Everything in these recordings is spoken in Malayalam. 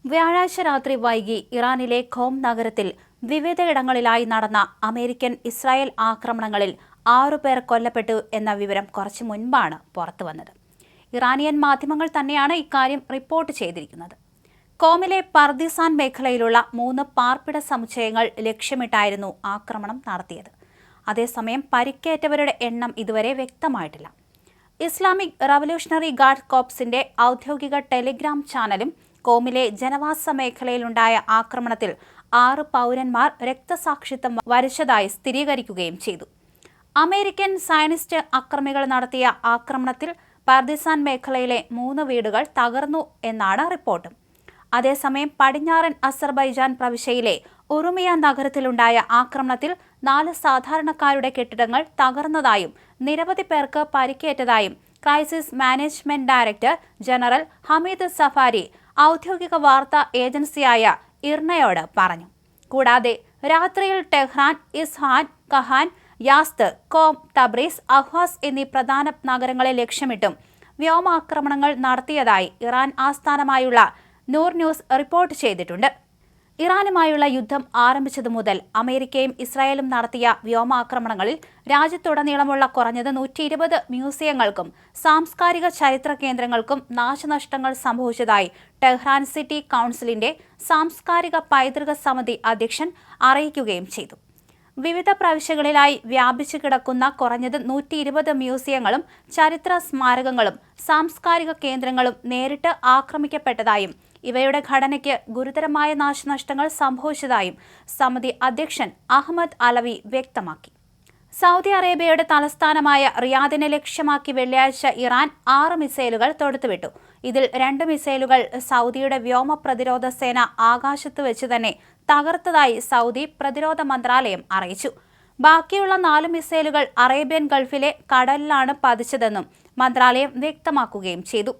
വ്യാഴാഴ്ച രാത്രി വൈകി ഇറാനിലെ ഖോം നഗരത്തിൽ വിവിധയിടങ്ങളിലായി നടന്ന അമേരിക്കൻ ഇസ്രായേൽ ആക്രമണങ്ങളിൽ 6 പേർ കൊല്ലപ്പെട്ടു എന്ന വിവരം കുറച്ചു മുൻപാണ് പുറത്തുവന്നത്. ഇറാനിയൻ മാധ്യമങ്ങൾ തന്നെയാണ് ഇക്കാര്യം റിപ്പോർട്ട് ചെയ്തിരിക്കുന്നത്. ഖോമിലെ പർദിസാൻ മേഖലയിലുള്ള 3 പാർപ്പിട സമുച്ചയങ്ങൾ ലക്ഷ്യമിട്ടായിരുന്നു ആക്രമണം നടത്തിയത്. അതേസമയം പരിക്കേറ്റവരുടെ എണ്ണം ഇതുവരെ വ്യക്തമായിട്ടില്ല. ഇസ്ലാമിക് റവല്യൂഷണറി ഗാർഡ് കോർപ്സിന്റെ ഔദ്യോഗിക ടെലിഗ്രാം ചാനലും ഖോമിലെ ജനവാസ മേഖലയിലുണ്ടായ ആക്രമണത്തിൽ 6 പൗരന്മാർ രക്തസാക്ഷിത്വം വരിച്ചതായി സ്ഥിരീകരിക്കുകയും ചെയ്തു. അമേരിക്കൻ സയനിസ്റ്റ് അക്രമികൾ നടത്തിയ ആക്രമണത്തിൽ പർദിസാൻ മേഖലയിലെ 3 വീടുകൾ തകർന്നു എന്നാണ് റിപ്പോർട്ട്. അതേസമയം പടിഞ്ഞാറൻ അസർബൈജാൻ പ്രവിശ്യയിലെ ഉറുമിയ നഗരത്തിലുണ്ടായ ആക്രമണത്തിൽ 4 സാധാരണക്കാരുടെ കെട്ടിടങ്ങൾ തകർന്നതായും നിരവധി പേർക്ക് പരിക്കേറ്റതായും crisis management director general Hamid Safari ഔദ്യോഗിക വാർത്താ ഏജൻസിയായ ഇർനയോട് പറഞ്ഞു. കൂടാതെ രാത്രിയിൽ ടെഹ്റാൻ, ഇസ്ഫഹാൻ, കഹാൻ, യാസ്ത്, കോം, തബ്രീസ്, അഹ്വാസ് എന്നീ പ്രധാന നഗരങ്ങളെ ലക്ഷ്യമിട്ടും വ്യോമാക്രമണങ്ങൾ നടത്തിയതായി ഇറാൻ ആസ്ഥാനമായുള്ള നൂർ ന്യൂസ് റിപ്പോർട്ട് ചെയ്തിട്ടുണ്ട്. ഇറാനുമായുള്ള യുദ്ധം ആരംഭിച്ചതു മുതൽ അമേരിക്കയും ഇസ്രായേലും നടത്തിയ വ്യോമാക്രമണങ്ങളിൽ രാജ്യത്തുടനീളമുള്ള കുറഞ്ഞത് 120 മ്യൂസിയങ്ങൾക്കും സാംസ്കാരിക ചരിത്ര കേന്ദ്രങ്ങൾക്കും നാശനഷ്ടങ്ങൾ സംഭവിച്ചതായി ടെഹ്റാൻ സിറ്റി കൗൺസിലിന്റെ സാംസ്കാരിക പൈതൃക സമിതി അധ്യക്ഷൻ അറിയിക്കുകയും ചെയ്തു. വിവിധ പ്രവിശ്യകളിലായി വ്യാപിച്ചു കിടക്കുന്ന കുറഞ്ഞത് 120 മ്യൂസിയങ്ങളും ചരിത്ര സ്മാരകങ്ങളും സാംസ്കാരിക കേന്ദ്രങ്ങളും നേരിട്ട് ആക്രമിക്കപ്പെട്ടതായും ഇവയുടെ ഘടനയ്ക്ക് ഗുരുതരമായ നാശനഷ്ടങ്ങൾ സംഭവിച്ചതായും സമിതി അധ്യക്ഷൻ അഹമ്മദ് അലവി വ്യക്തമാക്കി. സൗദി അറേബ്യയുടെ തലസ്ഥാനമായ റിയാദിനെ ലക്ഷ്യമാക്കി വെള്ളിയാഴ്ച ഇറാൻ 6 മിസൈലുകൾ തൊടുത്തുവിട്ടു. ഇതിൽ 2 മിസൈലുകൾ സൗദിയുടെ വ്യോമ പ്രതിരോധ സേന ആകാശത്ത് വെച്ച് തന്നെ തകർത്തതായി സൗദി പ്രതിരോധ മന്ത്രാലയം അറിയിച്ചു. ബാക്കിയുള്ള 4 മിസൈലുകൾ അറേബ്യൻ ഗൾഫിലെ കടലിലാണ് പതിച്ചതെന്നും മന്ത്രാലയം വ്യക്തമാക്കുകയും ചെയ്തു.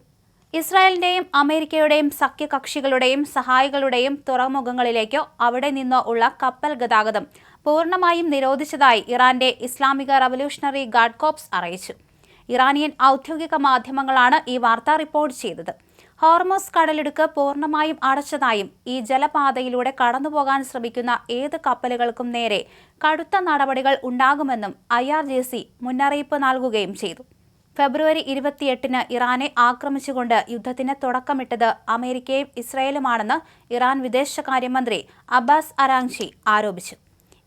ഇസ്രായേലിന്റെയും അമേരിക്കയുടെയും സഖ്യകക്ഷികളുടെയും സഹായികളുടെയും തുറമുഖങ്ങളിലേക്കോ അവിടെ നിന്നോ ഉള്ള കപ്പൽ ഗതാഗതം പൂർണ്ണമായും നിരോധിച്ചതായി ഇറാന്റെ ഇസ്ലാമിക റവല്യൂഷണറി ഗാർഡ് കോർപ്സ് അറിയിച്ചു. ഇറാനിയൻ ഔദ്യോഗിക മാധ്യമങ്ങളാണ് ഈ വാർത്ത റിപ്പോർട്ട് ചെയ്തത്. ഹോർമോസ് കടലിടുക്ക് പൂർണ്ണമായും അടച്ചതായും ഈ ജലപാതയിലൂടെ കടന്നുപോകാൻ ശ്രമിക്കുന്ന ഏത് കപ്പലുകൾക്കും നേരെ കടുത്ത നടപടികൾ ഉണ്ടാകുമെന്നും IRGC മുന്നറിയിപ്പ് നൽകുകയും ചെയ്തു. ഫെബ്രുവരി 28-ന് ഇറാനെ ആക്രമിച്ചുകൊണ്ട് യുദ്ധത്തിന് തുടക്കമിട്ടത് അമേരിക്കയും ഇസ്രായേലുമാണെന്ന് ഇറാൻ വിദേശകാര്യമന്ത്രി അബ്ബാസ് അരാങ്ചി ആരോപിച്ചു.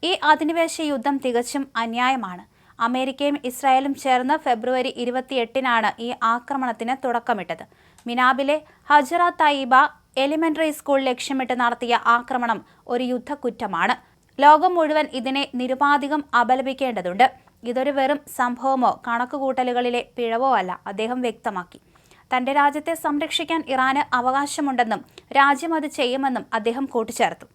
ഈ അധിനിവേശ യുദ്ധം തികച്ചും അന്യായമാണ്. അമേരിക്കയും ഇസ്രായേലും ചേർന്ന് ഫെബ്രുവരി 28-നാണ് ഈ ആക്രമണത്തിന് തുടക്കമിട്ടത്. മിനാബിലെ ഹജറ തയ്യിബ എലിമെന്ററി സ്കൂൾ ലക്ഷ്യമിട്ട് നടത്തിയ ആക്രമണം ഒരു യുദ്ധക്കുറ്റമാണ്. ലോകം മുഴുവൻ ഇതിനെ നിരുപാധികം അപലപിക്കേണ്ടതുണ്ട്. ഇതൊരു വെറും സംഭവമോ കണക്കുകൂട്ടലുകളിലെ പിഴവോ അല്ല, അദ്ദേഹം വ്യക്തമാക്കി. തന്റെ രാജ്യത്തെ സംരക്ഷിക്കാൻ ഇറാന് അവകാശമുണ്ടെന്നും രാജ്യം അത് ചെയ്യുമെന്നും അദ്ദേഹം കൂട്ടിച്ചേർത്തു.